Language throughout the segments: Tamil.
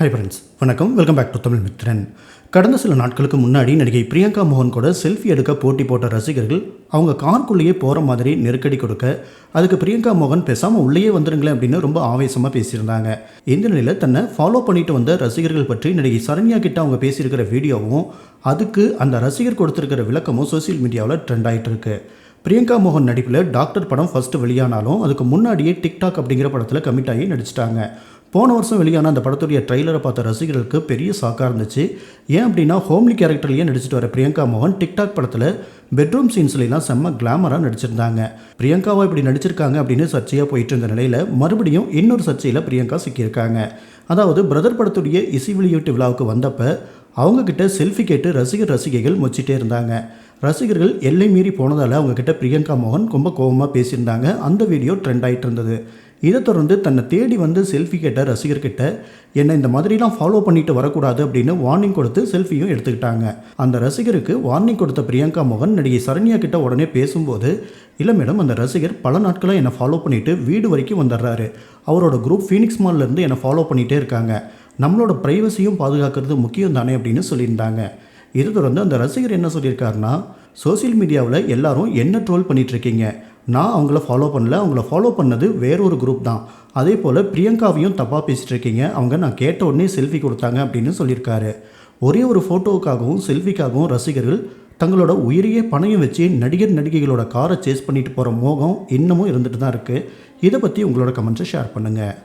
ஹாய் ஃப்ரெண்ட்ஸ், வணக்கம். Welcome back to Tamil Mithran. கடந்த சில நாட்களுக்கு முன்னாடி நடிகை பிரியங்கா மோகன் கூட செல்ஃபி எடுக்க போட்டி போட்ட ரசிகர்கள் அவங்க காருக்குள்ளேயே போகிற மாதிரி நெருக்கடி கொடுக்க, அதுக்கு பிரியங்கா மோகன் பேசாமல் உள்ளேயே வந்துருங்களேன் அப்படின்னு ரொம்ப ஆவேசமாக பேசியிருந்தாங்க. இந்த நிலையில் தன்னை ஃபாலோ பண்ணிட்டு வந்த ரசிகர்கள் பற்றி நடிகை சரண்யா கிட்ட அவங்க பேசியிருக்கிற வீடியோவும் அதுக்கு அந்த ரசிகர் கொடுத்துருக்கிற விளக்கமும் சோசியல் மீடியாவில் ட்ரெண்ட் ஆகிட்டு இருக்கு. பிரியங்கா மோகன் நடிப்பில் டாக்டர் படம் ஃபஸ்ட்டு வெளியானாலும் அதுக்கு முன்னாடியே டிக்டாக் அப்படிங்கிற படத்தில் கமிட் ஆகி நடிச்சிட்டாங்க. போன வருஷம் வெளியான அந்த படத்துடைய ட்ரெய்லரை பார்த்த ரசிகர்களுக்கு பெரிய ஷாக்காக இருந்துச்சு. ஏன் அப்படின்னா ஹோம்லி கேரக்டர்லேயே நடிச்சிட்டு வர பிரியங்கா மோகன் டிக்டாக் படத்தில் பெட்ரூம் சீன்ஸ்லாம் செம்ம கிளாமராக நடிச்சிருந்தாங்க. பிரியங்காவை இப்படி நடிச்சிருக்காங்க அப்படின்னு சர்ச்சையாக போயிட்டு இருந்த நிலையில் மறுபடியும் இன்னொரு சர்ச்சையில் பிரியங்கா சிக்கியிருக்காங்க. அதாவது பிரதர் படத்துடைய இசை வெளியீட்டு விழாவுக்கு வந்தப்போ அவங்கக்கிட்ட செல்ஃபி கேட்டு ரசிகைகள் மொச்சிட்டே இருந்தாங்க. ரசிகர்கள் எல்லை மீறி போனதால் அவங்கக்கிட்ட பிரியங்கா மோகன் ரொம்ப கோபமாக பேசியிருந்தாங்க. அந்த வீடியோ ட்ரெண்ட் ஆகிட்டு இருந்தது. இதை தொடர்ந்து தன்னை தேடி வந்து செல்ஃபி கேட்ட ரசிகர்கிட்ட என்னை இந்த மாதிரிலாம் ஃபாலோ பண்ணிட்டு வரக்கூடாது அப்படின்னு வார்னிங் கொடுத்து செல்ஃபியும் எடுத்துக்கிட்டாங்க. அந்த ரசிகருக்கு வார்னிங் கொடுத்த பிரியங்கா மோகன் நடிகை சரண்யா கிட்ட உடனே பேசும்போது, இல்லை மேடம், அந்த ரசிகர் பல நாட்களாக என்னை ஃபாலோ பண்ணிவிட்டு வீடு வரைக்கும் வந்துடுறாரு. அவரோட குரூப் ஃபீனிக்ஸ் மால்லேருந்து என்னை ஃபாலோ பண்ணிகிட்டே இருக்காங்க. நம்மளோட ப்ரைவசியும் பாதுகாக்கிறது முக்கியம் தானே அப்படின்னு சொல்லியிருந்தாங்க. இது தொடர்ந்து அந்த ரசிகர் என்ன சொல்லியிருக்காருன்னா, சோசியல் மீடியாவில் எல்லாரும் என்ன ட்ரோல் பண்ணிகிட்ருக்கீங்க, நான் அவங்கள ஃபாலோ பண்ணல, அவங்கள ஃபாலோ பண்ணது வேறொரு குரூப் தான். அதே போல் பிரியங்காவையும் தப்பாக பேசிகிட்டு இருக்கீங்க, அவங்க நான் கேட்ட உடனே செல்ஃபி கொடுத்தாங்க அப்படின்னு சொல்லியிருக்காரு. ஒரே ஒரு ஃபோட்டோவுக்காகவும் செல்ஃபிக்காகவும் ரசிகர்கள் தங்களோட உயிரையே பணையம் வச்சு நடிகைகளோட காரை சேஸ் பண்ணிட்டு போகிற மோகம் இன்னமும் இருந்துட்டு தான் இருக்குது. இதை பற்றி உங்களோட கமெண்ட்ஸை ஷேர் பண்ணுங்கள்.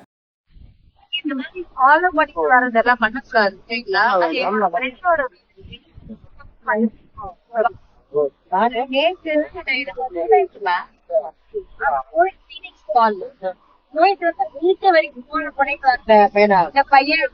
பையன்